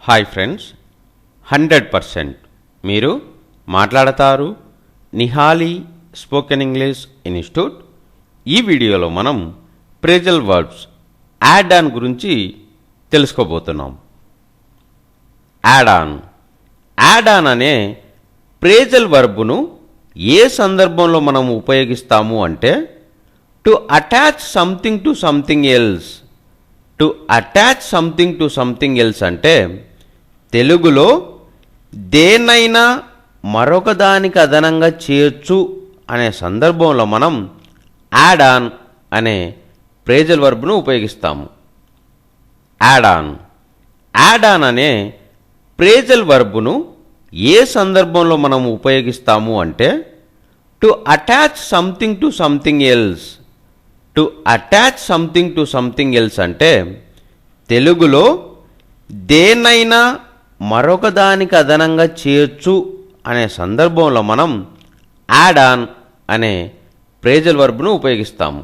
Hi friends, 100% మీరు మాట్లాడతారు Nihali spoken English institute. ఈ వీడియోలో మనం ప్రేజల్ వర్బ్స్ యాడ్ ఆన్ గురించి తెలుసుకోబోతున్నాం. యాడ్ ఆన్ అనే ప్రేజల్ వర్బ్ను ఏ సందర్భంలో మనం ఉపయోగిస్తాము అంటే to attach something to something else. To attach something to something else అంటే తెలుగులో దేన్నైనా మరొక దానికి అదనంగా చేర్చు అనే సందర్భంలో మనం యాడ్ అనే ప్రేజల్ వర్బ్ను ఉపయోగిస్తాము. యాడ్ ఆన్ అనే ప్రేజల్ వర్బ్ను ఏ సందర్భంలో మనం ఉపయోగిస్తాము అంటే to attach something to something else. To attach something to something else అంటే తెలుగులో దేన్నైనా మరొక దానికి అదనంగా చేర్చు అనే సందర్భంలో మనం యాడ్ ఆన్ అనే ప్రేజల్ వర్బ్ను ఉపయోగిస్తాము.